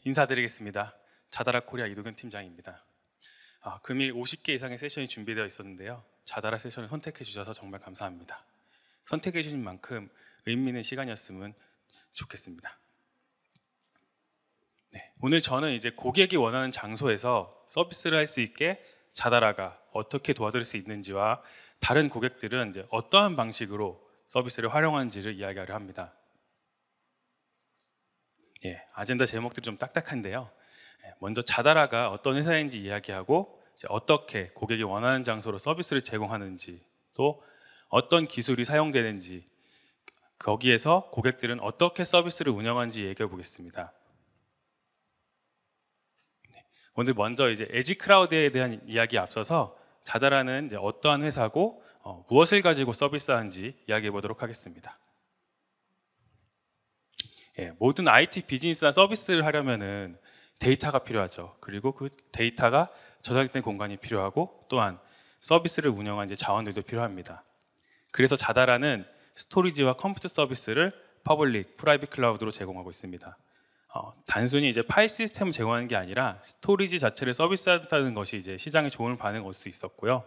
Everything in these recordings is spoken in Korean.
인사드리겠습니다. 자다라 코리아 이도균 팀장입니다. 금일 50개 이상의 세션이 준비되어 있었는데요. 자다라 세션을 선택해 주셔서 정말 감사합니다. 선택해 주신 만큼 의미 있는 시간이었으면 좋겠습니다. 오늘 저는 이제 고객이 원하는 장소에서 서비스를 할 수 있게 자다라가 어떻게 도와드릴 수 있는지와 다른 고객들은 이제 어떠한 방식으로 서비스를 활용하는지를 이야기하려 합니다. 아젠다 제목들이 좀 딱딱한데요. 먼저 자다라가 어떤 회사인지 이야기하고 이제 어떻게 고객이 원하는 장소로 서비스를 제공하는지, 또 어떤 기술이 사용되는지, 거기에서 고객들은 어떻게 서비스를 운영하는지 얘기해 보겠습니다. 오늘 먼저 이제 에지 클라우드에 대한 이야기에 앞서서 자다라는 이제 어떠한 회사고 무엇을 가지고 서비스하는지 이야기해 보도록 하겠습니다. 모든 IT 비즈니스나 서비스를 하려면은 데이터가 필요하죠. 그리고 그 데이터가 저장된 공간이 필요하고, 또한 서비스를 운영하는 이제 자원들도 필요합니다. 그래서 자다라는 스토리지와 컴퓨터 서비스를 퍼블릭, 프라이빗 클라우드로 제공하고 있습니다. 단순히 이제 파일 시스템을 제공하는 게 아니라 스토리지 자체를 서비스한다는 것이 이제 시장에 좋은 반응을 얻을 수 있었고요.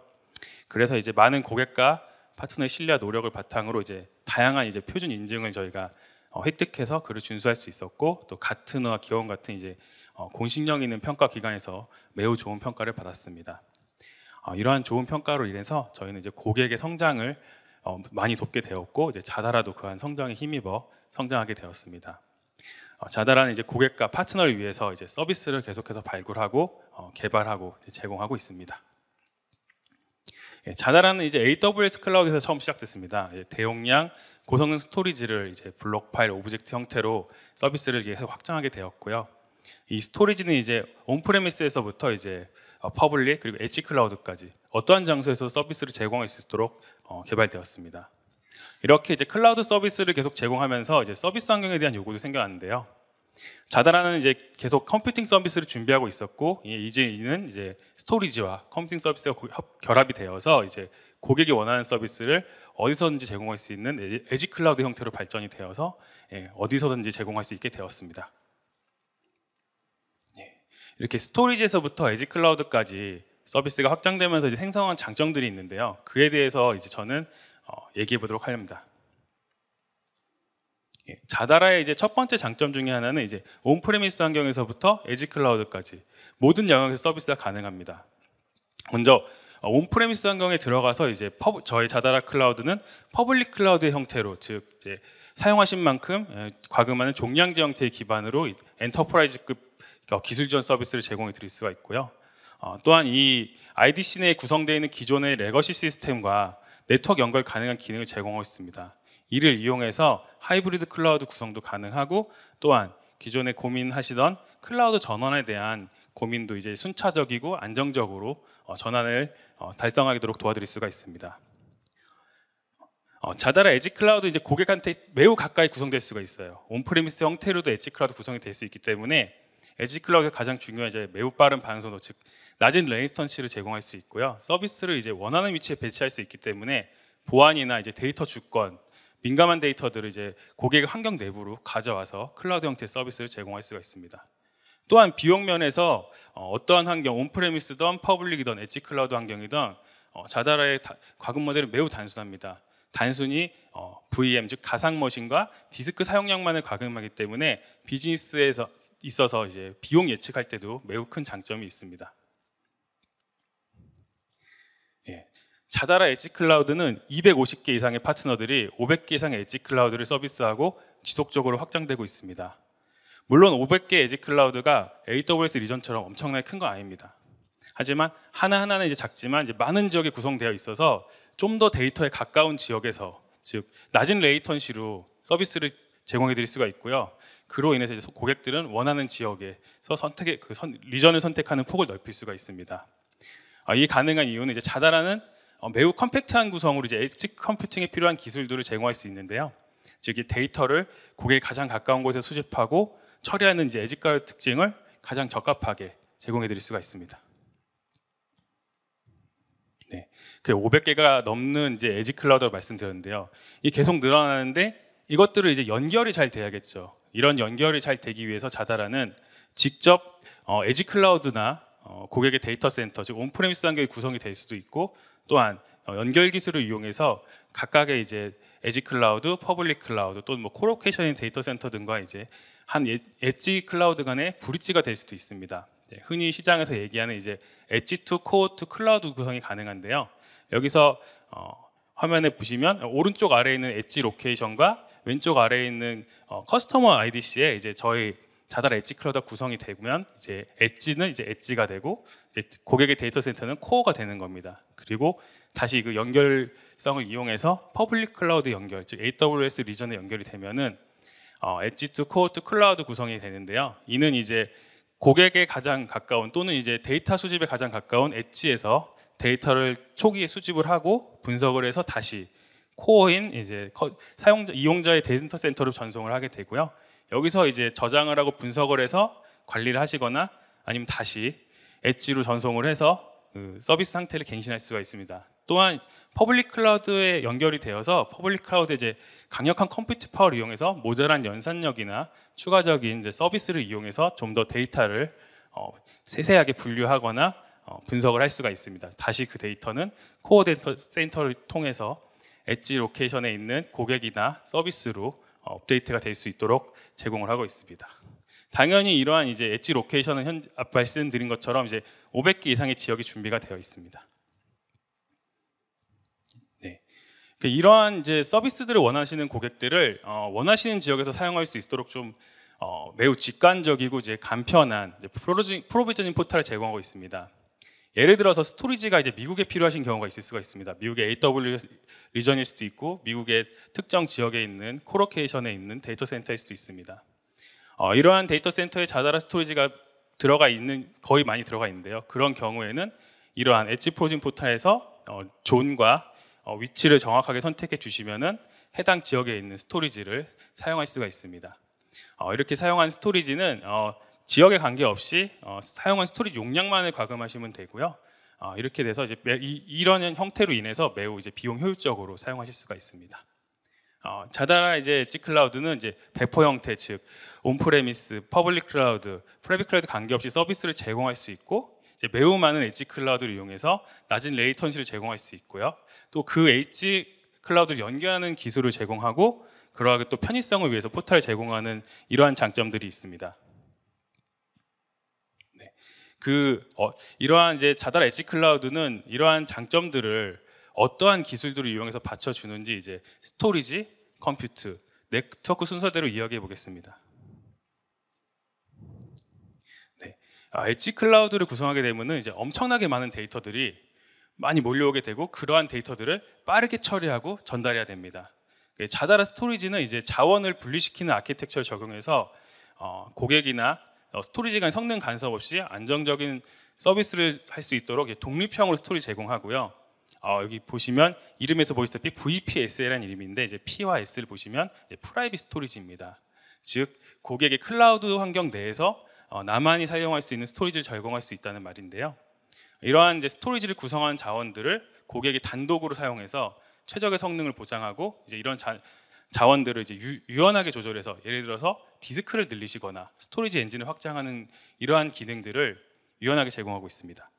그래서 이제 많은 고객과 파트너의 신뢰와 노력을 바탕으로 이제 다양한 이제 표준 인증을 저희가 획득해서 그를 준수할 수 있었고, 또 가트너와 기원 같은 이제 공신력 있는 평가 기관에서 매우 좋은 평가를 받았습니다. 이러한 좋은 평가로 인해서 저희는 이제 고객의 성장을 많이 돕게 되었고, 이제 자다라도 그한 성장에 힘입어 성장하게 되었습니다. 자다라는 이제 고객과 파트너를 위해서 이제 서비스를 계속해서 발굴하고 개발하고 이제 제공하고 있습니다. 자다라는 이제 AWS 클라우드에서 처음 시작됐습니다. 대용량 고성능 스토리지를 이제 블록 파일 오브젝트 형태로 서비스를 계속 확장하게 되었고요. 이 스토리지는 이제 온프레미스에서부터 이제 퍼블릭 그리고 엣지 클라우드까지 어떠한 장소에서 서비스를 제공할 수 있도록 개발되었습니다. 이렇게 이제 클라우드 서비스를 계속 제공하면서 이제 서비스 환경에 대한 요구도 생겨났는데요. 자다라는 이제 계속 컴퓨팅 서비스를 준비하고 있었고, 이제는 이제 스토리지와 컴퓨팅 서비스가 결합이 되어서 이제 고객이 원하는 서비스를 어디서든지 제공할 수 있는 에지 클라우드 형태로 발전이 되어서 어디서든지 제공할 수 있게 되었습니다. 이렇게 스토리지에서부터 에지 클라우드까지 서비스가 확장되면서 이제 생성한 장점들이 있는데요. 그에 대해서 이제 저는 얘기해 보도록 합니다. 자다라의 이제 첫 번째 장점 중에 하나는 이제 온프레미스 환경에서부터 에지 클라우드까지 모든 영역에서 서비스가 가능합니다. 먼저 온프레미스 환경에 들어가서 이제 저희 자다라 클라우드는 퍼블릭 클라우드의 형태로, 즉 이제 사용하신 만큼 과금하는 종량제 형태의 기반으로 엔터프라이즈급 기술 지원 서비스를 제공해 드릴 수가 있고요. 또한 이 IDC 내에 구성되어 있는 기존의 레거시 시스템과 네트워크 연결 가능한 기능을 제공하고 있습니다. 이를 이용해서 하이브리드 클라우드 구성도 가능하고, 또한 기존에 고민하시던 클라우드 전환에 대한 고민도 이제 순차적이고 안정적으로 전환을 달성하도록 도와드릴 수가 있습니다. 자다라 엣지 클라우드 이제 고객한테 매우 가까이 구성될 수가 있어요. 온프레미스 형태로도 엣지 클라우드 구성이 될 수 있기 때문에 엣지 클라우드의 가장 중요한 이제 매우 빠른 반응속도, 즉 낮은 레지스턴시를 제공할 수 있고요. 서비스를 이제 원하는 위치에 배치할 수 있기 때문에 보안이나 이제 데이터 주권, 민감한 데이터들을 이제 고객의 환경 내부로 가져와서 클라우드 형태의 서비스를 제공할 수가 있습니다. 또한 비용 면에서 어떠한 환경, 온프레미스든 퍼블릭이든 엣지 클라우드 환경이든 자다라의 과금 모델은 매우 단순합니다. 단순히 VM, 즉 가상 머신과 디스크 사용량만을 과금하기 때문에 비즈니스에서 있어서 이제 비용 예측할 때도 매우 큰 장점이 있습니다. 자다라 엣지 클라우드는 250개 이상의 파트너들이 500개 이상의 엣지 클라우드를 서비스하고 지속적으로 확장되고 있습니다. 물론 500개 엣지 클라우드가 AWS 리전처럼 엄청나게 큰 건 아닙니다. 하지만 하나하나는 이제 작지만 이제 많은 지역에 구성되어 있어서 좀 더 데이터에 가까운 지역에서, 즉 낮은 레이턴시로 서비스를 제공해 드릴 수가 있고요. 그로 인해서 이제 고객들은 원하는 지역에서 리전을 선택하는 폭을 넓힐 수가 있습니다. 이 가능한 이유는 이제 자다라는 매우 컴팩트한 구성으로 이제 엣지 컴퓨팅에 필요한 기술들을 제공할 수 있는데요. 즉 이 데이터를 고객에 가장 가까운 곳에 수집하고 처리하는 이제 엣지 클라우드 특징을 가장 적합하게 제공해 드릴 수가 있습니다. 그 500개가 넘는 이제 엣지 클라우드라고 말씀드렸는데요. 이 계속 늘어나는데 이것들을 이제 연결이 잘 돼야겠죠. 이런 연결이 잘 되기 위해서 자다라는 직접 에지 클라우드나 고객의 데이터 센터, 즉 온프레미스 환경이 구성이 될 수도 있고, 또한 연결 기술을 이용해서 각각의 이제 에지 클라우드, 퍼블릭 클라우드 또는 뭐 코로케이션인 데이터 센터 등과 이제 한 엣지 클라우드 간의 브릿지가 될 수도 있습니다. 흔히 시장에서 얘기하는 이제 엣지 투 코어 투 클라우드 구성이 가능한데요. 여기서 화면에 보시면 오른쪽 아래에 있는 엣지 로케이션과 왼쪽 아래에 있는 커스터머 IDC에 이제 저희 자달 엣지 클라우드가 구성이 되면 이제 엣지는 이제 엣지가 되고 이제 고객의 데이터 센터는 코어가 되는 겁니다. 그리고 다시 그 연결성을 이용해서 퍼블릭 클라우드 연결, 즉 AWS 리전에 연결이 되면은 엣지 투 코어 투 클라우드 구성이 되는데요. 이는 이제 고객에 가장 가까운 또는 이제 데이터 수집에 가장 가까운 엣지에서 데이터를 초기에 수집을 하고 분석을 해서 다시 코어인 이제 이용자의 데이터 센터로 전송을 하게 되고요. 여기서 이제 저장을 하고 분석을 해서 관리를 하시거나 아니면 다시 엣지로 전송을 해서 그 서비스 상태를 갱신할 수가 있습니다. 또한 퍼블릭 클라우드에 연결이 되어서 퍼블릭 클라우드에 이제 강력한 컴퓨트 파워를 이용해서 모자란 연산력이나 추가적인 이제 서비스를 이용해서 좀 더 데이터를 세세하게 분류하거나 분석을 할 수가 있습니다. 다시 그 데이터는 코어 데이터 센터를 통해서 엣지 로케이션에 있는 고객이나 서비스로 업데이트가 될 수 있도록 제공을 하고 있습니다. 당연히 이러한 이제 엣지 로케이션은 앞 말씀드린 것처럼 이제 500개 이상의 지역이 준비가 되어 있습니다. 네. 이러한 이제 서비스들을 원하시는 고객들을 원하시는 지역에서 사용할 수 있도록 좀 매우 직관적이고 이제 간편한 이제 프로비저닝 포탈을 제공하고 있습니다. 예를 들어서 스토리지가 이제 미국에 필요하신 경우가 있을 수가 있습니다. 미국의 AWS 리전일 수도 있고 미국의 특정 지역에 있는 코로케이션에 있는 데이터 센터일 수도 있습니다. 이러한 데이터 센터에 자잘한 스토리지가 거의 많이 들어가 있는데요. 그런 경우에는 이러한 엣지 프로징 포탈에서 존과 위치를 정확하게 선택해 주시면은 해당 지역에 있는 스토리지를 사용할 수가 있습니다. 이렇게 사용한 스토리지는 지역에 관계없이 사용한 스토리지 용량만을 과금하시면 되고요. 이렇게 돼서 이제 이런 형태로 인해서 매우 이제 비용 효율적으로 사용하실 수가 있습니다. 자다라 이제 엣지 클라우드는 이제 배포 형태, 즉 온프레미스, 퍼블릭 클라우드, 프라이빗 클라우드 관계없이 서비스를 제공할 수 있고 이제 매우 많은 엣지 클라우드를 이용해서 낮은 레이턴시를 제공할 수 있고요. 또 그 엣지 클라우드를 연결하는 기술을 제공하고 그러하게 또 편의성을 위해서 포탈을 제공하는 이러한 장점들이 있습니다. 이러한 이제 자다라 엣지 클라우드는 이러한 장점들을 어떠한 기술들을 이용해서 받쳐주는지 이제 스토리지, 컴퓨트, 네트워크 순서대로 이야기해 보겠습니다. 네. 엣지 클라우드를 구성하게 되면은 이제 엄청나게 많은 데이터들이 많이 몰려오게 되고 그러한 데이터들을 빠르게 처리하고 전달해야 됩니다. 자다라 스토리지는 이제 자원을 분리시키는 아키텍처를 적용해서 고객이나 스토리지 간 성능 간섭 없이 안정적인 서비스를 할 수 있도록 독립형으로 스토리 제공하고요. 여기 보시면 이름에서 보시다시피 VPS라는 이름인데 이제 P와 S를 보시면 프라이빗 스토리지입니다. 즉 고객의 클라우드 환경 내에서 나만이 사용할 수 있는 스토리지를 제공할 수 있다는 말인데요. 이러한 이제 스토리지를 구성한 자원들을 고객이 단독으로 사용해서 최적의 성능을 보장하고 이제 이런 자원들을 이제 유연하게 조절해서 예를 들어서 디스크를 늘리시거나 스토리지 엔진을 확장하는 이러한 기능들을 유연하게 제공하고 있습니다.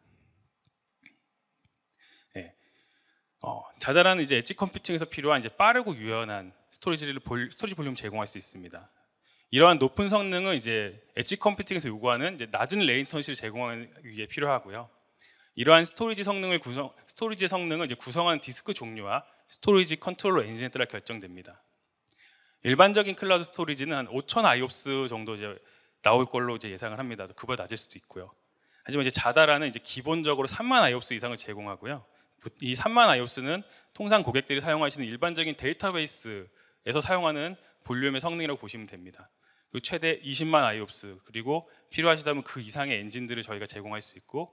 네. 자잘한 이제 엣지 컴퓨팅에서 필요한 이제 빠르고 유연한 스토리지 볼륨 제공할 수 있습니다. 이러한 높은 성능은 이제 엣지 컴퓨팅에서 요구하는 이제 낮은 레이턴시를 제공하기 위해 필요하고요. 이러한 스토리지의 성능은 이제 구성한 디스크 종류와 스토리지 컨트롤러 엔진에 따라 결정됩니다. 일반적인 클라우드 스토리지는 한 5,000 IOPS 정도 이제 나올 걸로 이제 예상을 합니다. 그보다 낮을 수도 있고요. 하지만 이제 자다라는 이제 기본적으로 3만 IOPS 이상을 제공하고요. 이 3만 IOPS는 통상 고객들이 사용하시는 일반적인 데이터베이스에서 사용하는 볼륨의 성능이라고 보시면 됩니다. 그리고 최대 20만 IOPS 그리고 필요하시다면 그 이상의 엔진들을 저희가 제공할 수 있고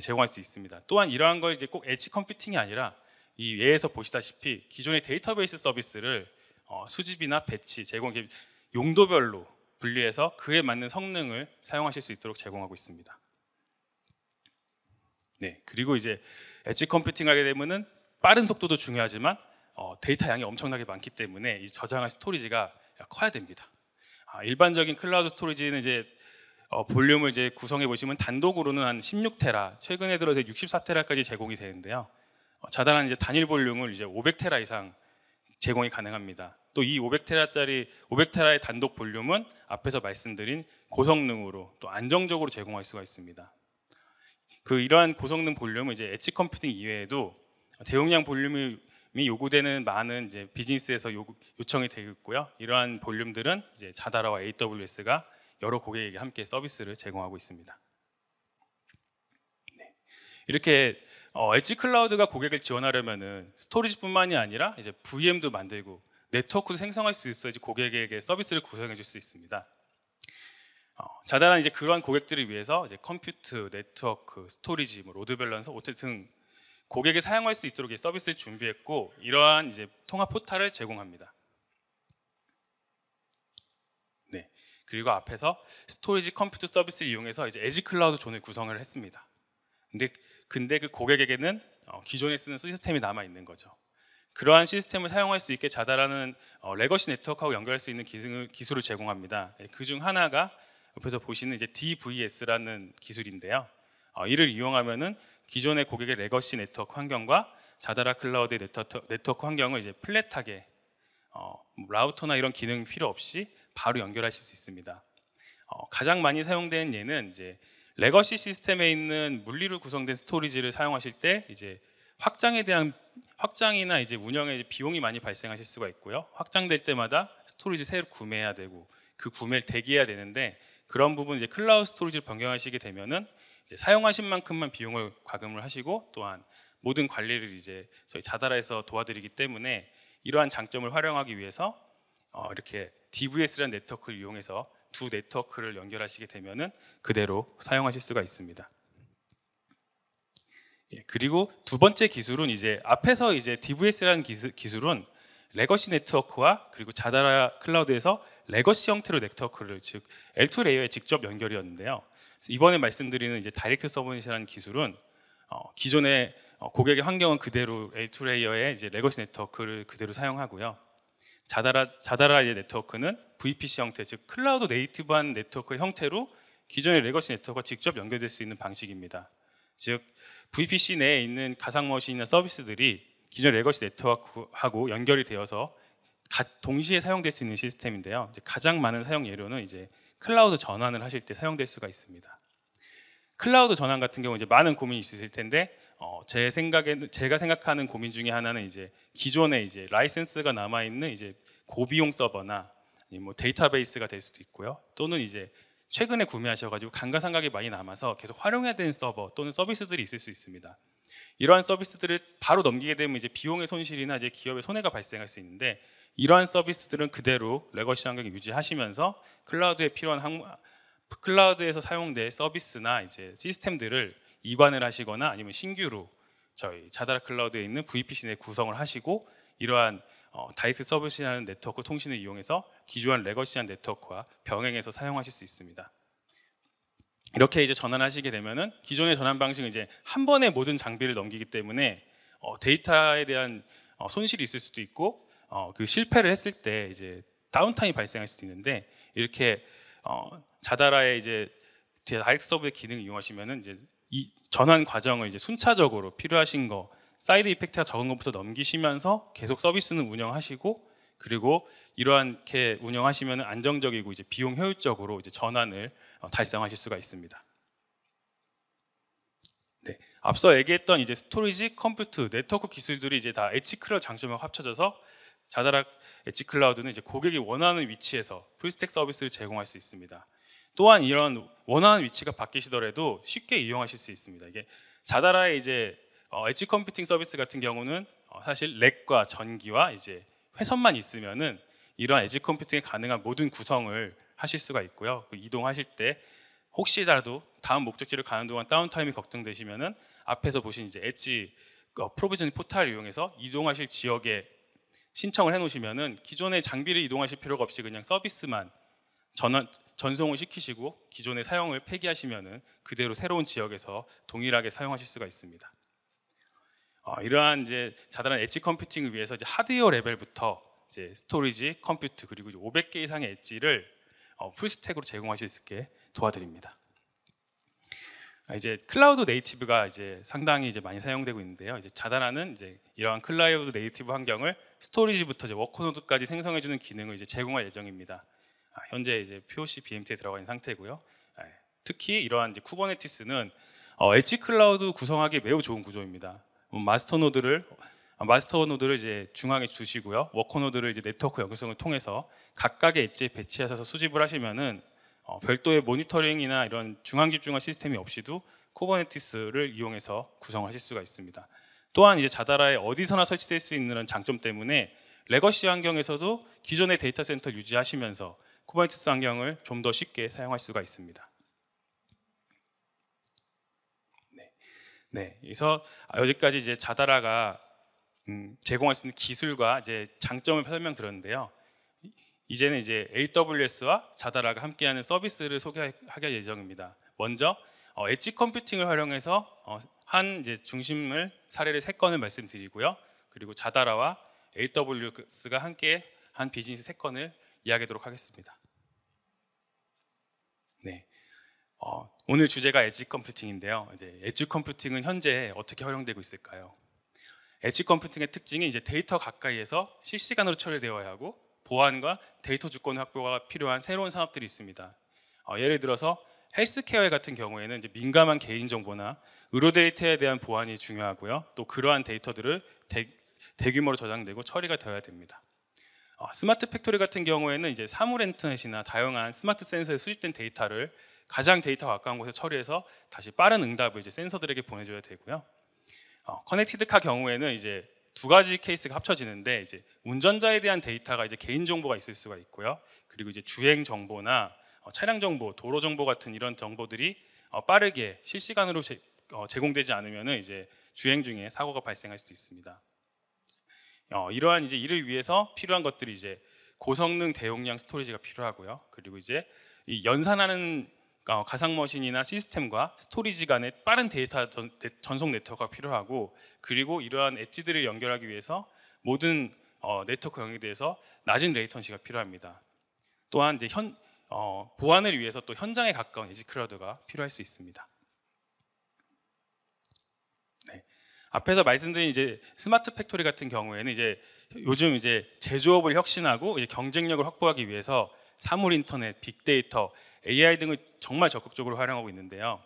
제공할 수 있습니다. 또한 이러한 걸 이제 꼭 엣지 컴퓨팅이 아니라 이 예에서 보시다시피 기존의 데이터베이스 서비스를 수집이나 배치, 제공 용도별로 분리해서 그에 맞는 성능을 사용하실 수 있도록 제공하고 있습니다. 네, 그리고 이제 엣지 컴퓨팅 하게 되면은 빠른 속도도 중요하지만 데이터 양이 엄청나게 많기 때문에 이 저장할 스토리지가 커야 됩니다. 일반적인 클라우드 스토리지는 이제 볼륨을 이제 구성해 보시면 단독으로는 한 16테라, 최근에 들어서 64테라까지 제공이 되는데요. 자잘한 이제 단일 볼륨을 이제 500테라 이상 제공이 가능합니다. 또 이 500테라의 단독 볼륨은 앞에서 말씀드린 고성능으로 또 안정적으로 제공할 수가 있습니다. 이러한 고성능 볼륨은 이제 엣지 컴퓨팅 이외에도 대용량 볼륨이 요구되는 많은 이제 비즈니스에서 요청이 되고 있고요. 이러한 볼륨들은 이제 자다라와 AWS가 여러 고객에게 함께 서비스를 제공하고 있습니다. 네. 이렇게 엣지 클라우드가 고객을 지원하려면은 스토리지뿐만이 아니라 이제 VM도 만들고 네트워크도 생성할 수 있어야지 고객에게 서비스를 구성해 줄 수 있습니다. 자다라는 이제 그러한 고객들을 위해서 이제 컴퓨트, 네트워크, 스토리지, 로드 밸런서, OT 등 고객이 사용할 수 있도록 서비스를 준비했고 이러한 이제 통합 포탈을 제공합니다. 네. 그리고 앞에서 스토리지 컴퓨트 서비스를 이용해서 이제 에지 클라우드 존을 구성을 했습니다. 근데 그 고객에게는 기존에 쓰는 시스템이 남아 있는 거죠. 그러한 시스템을 사용할 수 있게 자다라는 레거시 네트워크하고 연결할 수 있는 기술을 제공합니다. 그 중 하나가 옆에서 보시는 이제 DVS라는 기술인데요. 이를 이용하면은 기존의 고객의 레거시 네트워크 환경과 자다라 클라우드의 네트워크 환경을 이제 플랫하게 라우터나 이런 기능 필요 없이 바로 연결하실 수 있습니다. 가장 많이 사용되는 예는 이제 레거시 시스템에 있는 물리로 구성된 스토리지를 사용하실 때 이제 확장이나 이제 운영에 비용이 많이 발생하실 수가 있고요. 확장될 때마다 스토리지 새로 구매해야 되고 그 구매를 대기해야 되는데 그런 부분 이제 클라우드 스토리지를 변경하시게 되면은 이제 사용하신 만큼만 비용을 과금을 하시고 또한 모든 관리를 이제 저희 자다라에서 도와드리기 때문에 이러한 장점을 활용하기 위해서 이렇게 DVS라는 네트워크를 이용해서 두 네트워크를 연결하시게 되면은 그대로 사용하실 수가 있습니다. 그리고 두 번째 기술은 이제 앞에서 이제 DVS라는 기술은 레거시 네트워크와 그리고 자다라 클라우드에서 레거시 형태로 네트워크를 즉 L2 레이어에 직접 연결이었는데요. 이번에 말씀드리는 이제 다이렉트 서브넷이라는 기술은 기존의 고객의 환경은 그대로 L2 레이어의 이제 레거시 네트워크를 그대로 사용하고요. 자다라의 네트워크는 VPC 형태, 즉 클라우드 네이티브한 네트워크의 형태로 기존의 레거시 네트워크와 직접 연결될 수 있는 방식입니다. 즉 VPC 내에 있는 가상머신이나 서비스들이 기존 레거시 네트워크하고 연결이 되어서 동시에 사용될 수 있는 시스템인데요. 이제 가장 많은 사용 예로는 이제 클라우드 전환을 하실 때 사용될 수가 있습니다. 클라우드 전환 같은 경우 이제 많은 고민이 있으실 텐데 제가 생각하는 고민 중에 하나는 이제 기존에 이제 라이센스가 남아 있는 이제 고비용 서버나 뭐 데이터베이스가 될 수도 있고요. 또는 이제 최근에 구매하셔가지고 감가상각이 많이 남아서 계속 활용해야 되는 서버 또는 서비스들이 있을 수 있습니다. 이러한 서비스들을 바로 넘기게 되면 이제 비용의 손실이나 이제 기업의 손해가 발생할 수 있는데 이러한 서비스들은 그대로 레거시 환경을 유지하시면서 클라우드에서 사용될 서비스나 이제 시스템들을 이관을 하시거나 아니면 신규로 저희 자다라 클라우드에 있는 VPC 내 구성을 하시고 이러한 다이렉트 서비스라는 네트워크 통신을 이용해서 기존한 레거시한 네트워크와 병행해서 사용하실 수 있습니다. 이렇게 이제 전환하시게 되면은 기존의 전환 방식은 이제 한 번에 모든 장비를 넘기기 때문에 데이터에 대한 손실이 있을 수도 있고 그 실패를 했을 때 이제 다운타임이 발생할 수도 있는데 이렇게 자다라의 이제 다이렉트 서브의 기능을 이용하시면은 이제 이 전환 과정을 이제 순차적으로 필요하신 거 사이드 이펙트가 적은 것부터 넘기시면서 계속 서비스는 운영하시고 그리고 이러한게 운영하시면 안정적이고 이제 비용 효율적으로 이제 전환을 달성하실 수가 있습니다. 네, 앞서 얘기했던 이제 스토리지, 컴퓨트, 네트워크 기술들이 이제 다 엣지 클라우드 장점이 합쳐져서 자다라 엣지 클라우드는 이제 고객이 원하는 위치에서 풀스택 서비스를 제공할 수 있습니다. 또한 이런 원하는 위치가 바뀌시더라도 쉽게 이용하실 수 있습니다. 이게 자다라의 이제 엣지 컴퓨팅 서비스 같은 경우는 사실 렉과 전기와 이제 회선만 있으면은 이러한 엣지 컴퓨팅에 가능한 모든 구성을 하실 수가 있고요. 이동하실 때 혹시라도 다음 목적지를 가는 동안 다운타임이 걱정되시면은 앞에서 보신 이제 엣지 프로비저닝 포탈을 이용해서 이동하실 지역에 신청을 해놓으시면은 기존의 장비를 이동하실 필요가 없이 그냥 서비스만 전송을 시키시고 기존의 사용을 폐기하시면은 그대로 새로운 지역에서 동일하게 사용하실 수가 있습니다. 이러한 이제 자다란 엣지 컴퓨팅을 위해서 이제 하드웨어 레벨부터 이제 스토리지, 컴퓨트 그리고 이제 500개 이상의 엣지를 풀스택으로 제공할 수 있게 도와드립니다. 이제 클라우드 네이티브가 이제 상당히 이제 많이 사용되고 있는데요. 이제 자다라는 이제 이러한 클라우드 네이티브 환경을 스토리지부터 이제 워크노드까지 생성해주는 기능을 이제 제공할 예정입니다. 현재 이제 POC BMT에 들어가 있는 상태고요. 특히 이러한 이제 쿠버네티스는 엣지 클라우드 구성하기 매우 좋은 구조입니다. 마스터 노드를 이제 중앙에 두시고요. 워커 노드를 이제 네트워크 연결성을 통해서 각각의 엣지에 배치하셔서 수집을 하시면은 별도의 모니터링이나 이런 중앙 집중화 시스템이 없이도 쿠버네티스를 이용해서 구성하실 수가 있습니다. 또한 이제 자다라에 어디서나 설치될 수 있는 장점 때문에 레거시 환경에서도 기존의 데이터 센터 유지하시면서 쿠버네티스 환경을 좀 더 쉽게 사용할 수가 있습니다. 네, 그래서 여기까지 이제 자다라가 제공할 수 있는 기술과 이제 장점을 설명드렸는데요. 이제는 이제 AWS와 자다라가 함께하는 서비스를 소개할 예정입니다. 먼저 엣지 컴퓨팅을 활용해서 한 이제 중심을 사례를 3건을 말씀드리고요. 그리고 자다라와 AWS가 함께 한 비즈니스 3건을 이야기하도록 하겠습니다. 네. 오늘 주제가 엣지 컴퓨팅인데요. 이제 엣지 컴퓨팅은 현재 어떻게 활용되고 있을까요? 엣지 컴퓨팅의 특징이 이제 데이터 가까이에서 실시간으로 처리되어야 하고 보안과 데이터 주권 확보가 필요한 새로운 산업들이 있습니다. 예를 들어서 헬스케어 같은 경우에는 이제 민감한 개인 정보나 의료 데이터에 대한 보안이 중요하고요. 또 그러한 데이터들을 대규모로 저장되고 처리가 되어야 됩니다. 스마트 팩토리 같은 경우에는 이제 사물 인터넷이나 다양한 스마트 센서에 수집된 데이터를 가장 데이터 가까운 곳에 처리해서 다시 빠른 응답을 이제 센서들에게 보내줘야 되고요. 커넥티드 카 경우에는 이제 2가지 케이스가 합쳐지는데 이제 운전자에 대한 데이터가 이제 개인 정보가 있을 수가 있고요. 그리고 이제 주행 정보나 차량 정보, 도로 정보 같은 이런 정보들이 빠르게 실시간으로 제공되지 않으면은 이제 주행 중에 사고가 발생할 수도 있습니다. 이러한 이제 이를 위해서 필요한 것들이 이제 고성능 대용량 스토리지가 필요하고요. 그리고 이제 이 연산하는 가상 머신이나 시스템과 스토리지 간의 빠른 데이터 전송 네트워크가 필요하고, 그리고 이러한 엣지들을 연결하기 위해서 모든 네트워크 영역에 대해서 낮은 레이턴시가 필요합니다. 또한 이제 보안을 위해서 또 현장에 가까운 엣지 클라우드가 필요할 수 있습니다. 네. 앞에서 말씀드린 이제 스마트 팩토리 같은 경우에는 이제 요즘 이제 제조업을 혁신하고 이제 경쟁력을 확보하기 위해서 사물 인터넷, 빅데이터, AI 등을 정말 적극적으로 활용하고 있는데요.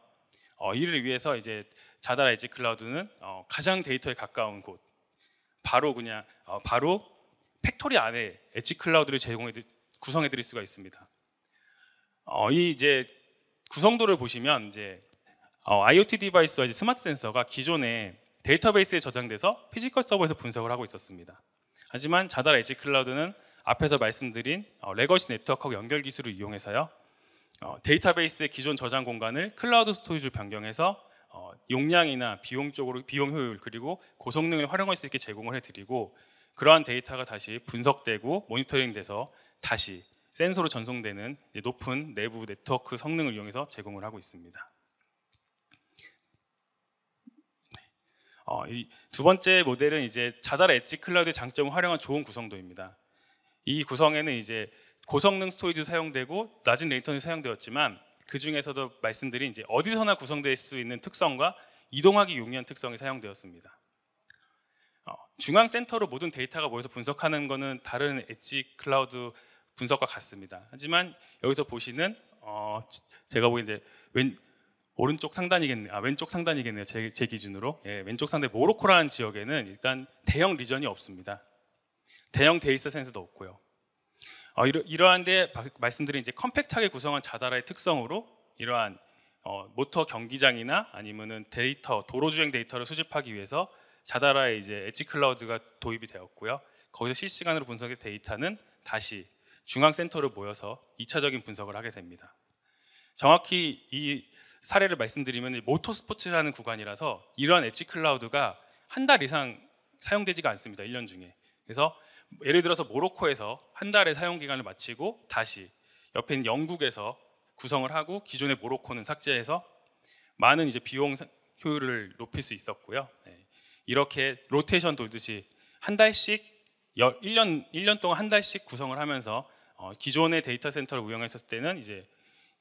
이를 위해서 이제 자다라 엣지 클라우드는 가장 데이터에 가까운 곳, 바로 팩토리 안에 엣지 클라우드를 구성해 드릴 수가 있습니다. 이 이제 구성도를 보시면 이제 IoT 디바이스와 이제 스마트 센서가 기존에 데이터베이스에 저장돼서 피지컬 서버에서 분석을 하고 있었습니다. 하지만 자다라 엣지 클라우드는 앞에서 말씀드린 레거시 네트워크하고 연결 기술을 이용해서요, 데이터베이스의 기존 저장 공간을 클라우드 스토리지로 변경해서 용량이나 비용 효율 그리고 고성능을 활용할 수 있게 제공을 해드리고, 그러한 데이터가 다시 분석되고 모니터링돼서 다시 센서로 전송되는 이제 높은 내부 네트워크 성능을 이용해서 제공을 하고 있습니다. 이 두 번째 모델은 이제 자다라 엣지 클라우드의 장점을 활용한 좋은 구성도입니다. 이 구성에는 이제 고성능 스토리지도 사용되고 낮은 레이턴이 사용되었지만, 그 중에서도 말씀드린 이제 어디서나 구성될 수 있는 특성과 이동하기 용이한 특성이 사용되었습니다. 중앙 센터로 모든 데이터가 모여서 분석하는 것은 다른 엣지 클라우드 분석과 같습니다. 하지만 여기서 보시는 제가 보기엔 이제 왼쪽 상단이겠네요. 제 기준으로 왼쪽 상단 모로코라는 지역에는 일단 대형 리전이 없습니다. 대형 데이터 센서도 없고요. 이러한데 말씀드린 이제 컴팩트하게 구성한 자다라의 특성으로 이러한 모터 경기장이나 아니면은 도로 주행 데이터를 수집하기 위해서 자다라의 이제 엣지 클라우드가 도입이 되었고요. 거기서 실시간으로 분석의 데이터는 다시 중앙 센터로 모여서 2차적인 분석을 하게 됩니다. 정확히 이 사례를 말씀드리면 모터스포츠라는 구간이라서 이러한 엣지 클라우드가 한 달 이상 사용되지가 않습니다. 1년 중에. 그래서 예를 들어서 모로코에서 한 달의 사용 기간을 마치고 다시 옆에 있는 영국에서 구성을 하고 기존의 모로코는 삭제해서 많은 이제 비용 효율을 높일 수 있었고요. 이렇게 로테이션 돌듯이 한 달씩 1년 동안 한 달씩 구성을 하면서 기존의 데이터 센터를 운영했을 때는 이제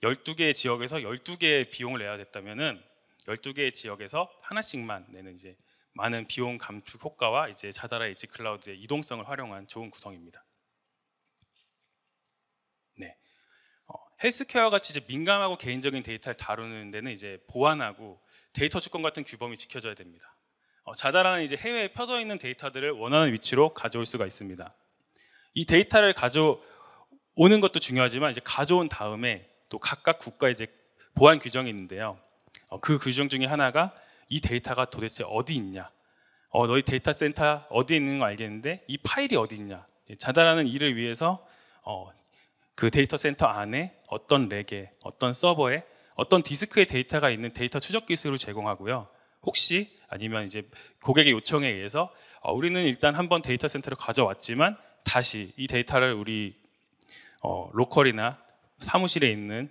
12개의 지역에서 12개의 비용을 내야 됐다면은 12개의 지역에서 하나씩만 내는 이제 많은 비용 감축 효과와 이제 자다라 엣지 클라우드의 이동성을 활용한 좋은 구성입니다. 네. 헬스케어 같이 이제 민감하고 개인적인 데이터를 다루는 데는 이제 보안하고 데이터 주권 같은 규범이 지켜져야 됩니다. 자다라는 이제 해외에 펴져 있는 데이터들을 원하는 위치로 가져올 수가 있습니다. 이 데이터를 가져오는 것도 중요하지만 이제 가져온 다음에 또 각각 국가의 이제 보안 규정이 있는데요. 그 규정 중에 하나가 이 데이터가 도대체 어디 있냐, 너희 데이터 센터 어디에 있는 거 알겠는데 이 파일이 어디 있냐. 자다라는 이를 위해서 그 데이터 센터 안에 어떤 렉에, 어떤 서버에, 어떤 디스크에 데이터가 있는 데이터 추적 기술을 제공하고요. 혹시 아니면 이제 고객의 요청에 의해서 우리는 일단 한번 데이터 센터를 가져왔지만 다시 이 데이터를 우리 로컬이나 사무실에 있는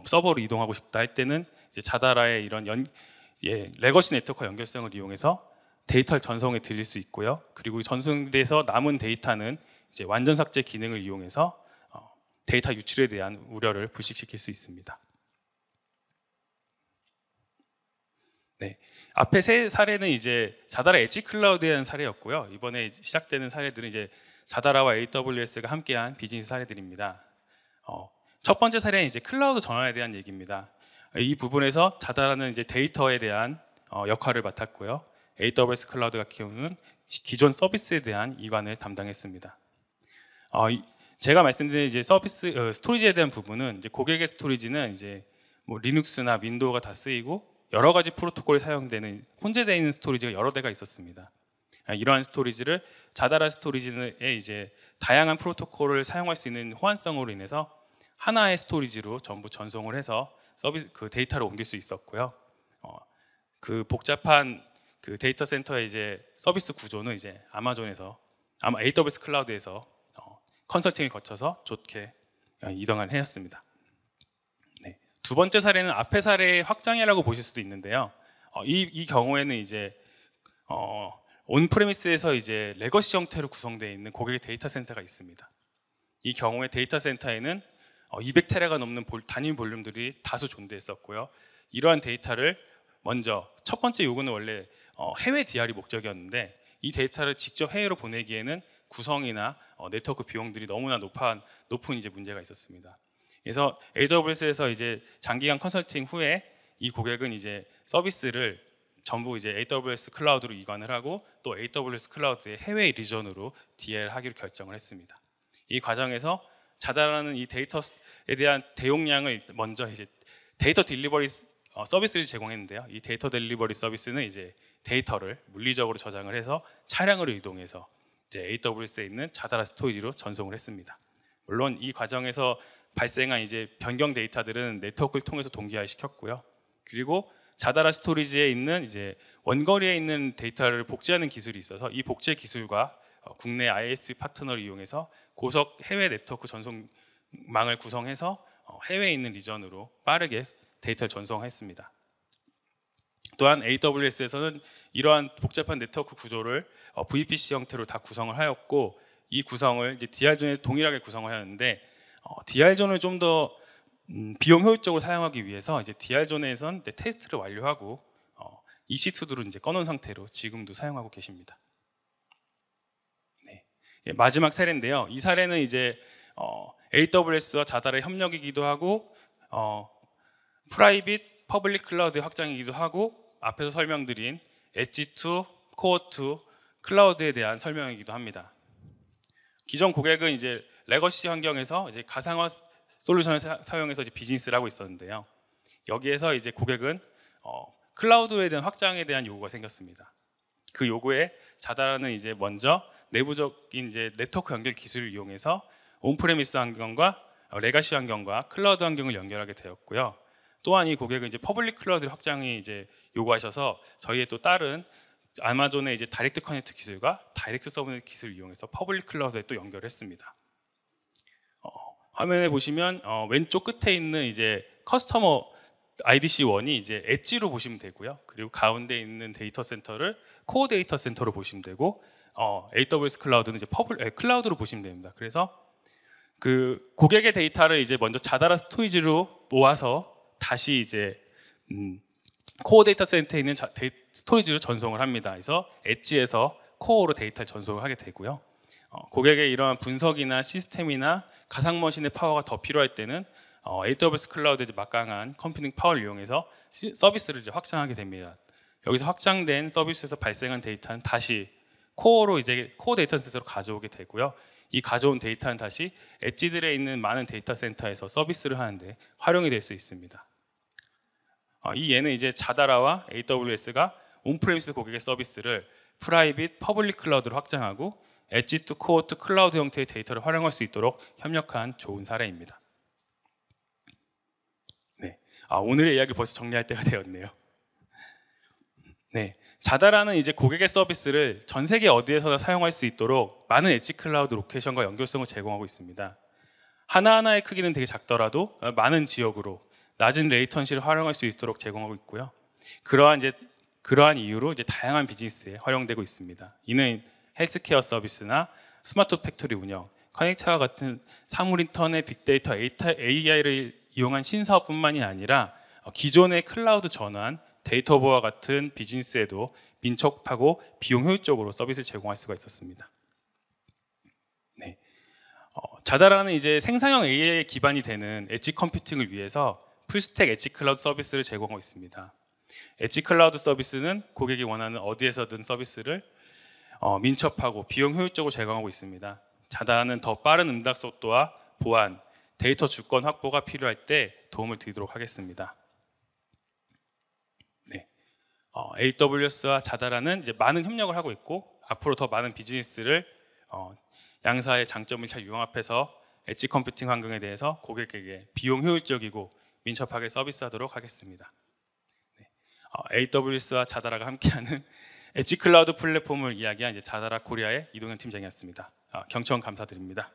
서버로 이동하고 싶다 할 때는 이제 자다라의 이런 레거시 네트워크 연결성을 이용해서 데이터를 전송해 드릴 수 있고요. 그리고 전송돼서 남은 데이터는 이제 완전 삭제 기능을 이용해서 데이터 유출에 대한 우려를 불식시킬 수 있습니다. 네, 앞에 세 사례는 이제 자다라 엣지 클라우드에 대한 사례였고요. 이번에 시작되는 사례들은 이제 자다라와 AWS가 함께한 비즈니스 사례들입니다. 첫 번째 사례는 이제 클라우드 전환에 대한 얘기입니다. 이 부분에서 자다라는 이제 데이터에 대한 역할을 맡았고요. AWS 클라우드 같은 경우는 기존 서비스에 대한 이관을 담당했습니다. 제가 말씀드린 이제 서비스 스토리지에 대한 부분은 이제 고객의 스토리지는 이제 뭐 리눅스나 윈도우가 다 쓰이고 여러 가지 프로토콜이 사용되는 혼재되어 있는 스토리지가 여러 대가 있었습니다. 이러한 스토리지를 자다라 스토리지에 이제 다양한 프로토콜을 사용할 수 있는 호환성으로 인해서 하나의 스토리지로 전부 전송을 해서 그 데이터를 옮길 수 있었고요. 그 복잡한 그 데이터 센터의 이제 서비스 구조는 이제 AWS 클라우드에서 컨설팅을 거쳐서 좋게 이동을 하였습니다. 네. 두 번째 사례는 앞의 사례의 확장이라고 보실 수도 있는데요. 이 경우에는 이제 온프레미스에서 이제 레거시 형태로 구성되어 있는 고객의 데이터 센터가 있습니다. 이 경우에 데이터 센터에는 200테라가 넘는 단위 볼륨들이 다수 존재했었고요. 이러한 데이터를 먼저 첫 번째 요구는 원래 해외 DR이 목적이었는데 이 데이터를 직접 해외로 보내기에는 구성이나 네트워크 비용들이 너무나 높은 이제 문제가 있었습니다. 그래서 AWS에서 이제 장기간 컨설팅 후에 이 고객은 이제 서비스를 전부 이제 AWS 클라우드로 이관을 하고 또 AWS 클라우드의 해외 리전으로 DL하기로 결정을 했습니다. 이 과정에서 자다라는 이 데이터에 대한 대용량을 먼저 이제 데이터 딜리버리 서비스를 제공했는데요. 이 데이터 딜리버리 서비스는 이제 데이터를 물리적으로 저장을 해서 차량으로 이동해서 이제 AWS에 있는 자다라 스토리지로 전송을 했습니다. 물론 이 과정에서 발생한 이제 변경 데이터들은 네트워크를 통해서 동기화 시켰고요. 그리고 자다라 스토리지에 있는 이제 원거리에 있는 데이터를 복제하는 기술이 있어서 이 복제 기술과 국내 ISP 파트너를 이용해서 고속 해외 네트워크 전송망을 구성해서 해외에 있는 리전으로 빠르게 데이터를 전송했습니다. 또한 AWS에서는 이러한 복잡한 네트워크 구조를 VPC 형태로 다 구성을 하였고 이 구성을 이제 DR존에 동일하게 구성을 하였는데 DR존을 좀 더 비용 효율적으로 사용하기 위해서 이제 DR존에선 테스트를 완료하고 EC2를 이제 꺼놓은 상태로 지금도 사용하고 계십니다. 네. 마지막 사례인데요. 이 사례는 이제 AWS와 자다라의 협력이기도 하고 프라이빗 퍼블릭 클라우드 확장이기도 하고 앞에서 설명드린 엣지2, 코어2 클라우드에 대한 설명이기도 합니다. 기존 고객은 이제 레거시 환경에서 이제 가상화 솔루션을 사용해서 이제 비즈니스를 하고 있었는데요. 여기에서 이제 고객은 클라우드에 대한 확장에 대한 요구가 생겼습니다. 그 요구에 자다라는 이제 먼저 내부적인 이제 네트워크 연결 기술을 이용해서 온프레미스 환경과 레가시 환경과 클라우드 환경을 연결하게 되었고요. 또한 이 고객은 이제 퍼블릭 클라우드 확장이 이제 요구하셔서 저희의 또 다른 아마존의 이제 다이렉트 커넥트 기술과 다이렉트 서브넷 기술을 이용해서 퍼블릭 클라우드에 또 연결했습니다. 화면에 보시면 왼쪽 끝에 있는 이제 커스터머 IDC1이 이제 엣지로 보시면 되고요. 그리고 가운데 있는 데이터 센터를 코어 데이터 센터로 보시면 되고 AWS 클라우드는 이제 클라우드로 보시면 됩니다. 그래서 그 고객의 데이터를 이제 먼저 자다라 스토리지로 모아서 다시 이제 코어 데이터 센터에 있는 스토리지로 전송을 합니다. 그래서 엣지에서 코어로 데이터를 전송을 하게 되고요. 고객의 이러한 분석이나 시스템이나 가상머신의 파워가 더 필요할 때는 AWS 클라우드의 막강한 컴퓨팅 파워를 이용해서 서비스를 이제 확장하게 됩니다. 여기서 확장된 서비스에서 발생한 데이터는 다시 코어로 이제 코어 데이터 센터로 가져오게 되고요. 이 가져온 데이터는 다시 엣지들에 있는 많은 데이터 센터에서 서비스를 하는데 활용이 될 수 있습니다. 이 예는 이제 자다라와 AWS가 온프레미스 고객의 서비스를 프라이빗 퍼블릭 클라우드로 확장하고 엣지 투 코어 투 클라우드 형태의 데이터를 활용할 수 있도록 협력한 좋은 사례입니다. 네, 오늘의 이야기 벌써 정리할 때가 되었네요. 네, 자다라는 이제 고객의 서비스를 전 세계 어디에서나 사용할 수 있도록 많은 엣지 클라우드 로케이션과 연결성을 제공하고 있습니다. 하나하나의 크기는 되게 작더라도 많은 지역으로 낮은 레이턴시를 활용할 수 있도록 제공하고 있고요. 그러한 이유로 이제 다양한 비즈니스에 활용되고 있습니다. 이는 헬스케어 서비스나 스마트 팩토리 운영, 커넥터와 같은 사물 인터넷 빅데이터 AI를 이용한 신사업뿐만이 아니라 기존의 클라우드 전환, 데이터보와 같은 비즈니스에도 민첩하고 비용 효율적으로 서비스를 제공할 수가 있었습니다. 네. 자다라는 이제 생산형 AI에 기반이 되는 엣지 컴퓨팅을 위해서 풀스택 엣지 클라우드 서비스를 제공하고 있습니다. 엣지 클라우드 서비스는 고객이 원하는 어디에서든 서비스를 민첩하고 비용 효율적으로 제공하고 있습니다. 자다라는 더 빠른 응답 속도와 보안, 데이터 주권 확보가 필요할 때 도움을 드리도록 하겠습니다. 네. AWS와 자다라는 이제 많은 협력을 하고 있고 앞으로 더 많은 비즈니스를 양사의 장점을 잘 융합해서 엣지 컴퓨팅 환경에 대해서 고객에게 비용 효율적이고 민첩하게 서비스하도록 하겠습니다. 네. AWS와 자다라가 함께하는 엣지 클라우드 플랫폼을 이야기한 이제 자다라 코리아의 이동현 팀장이었습니다. 경청 감사드립니다.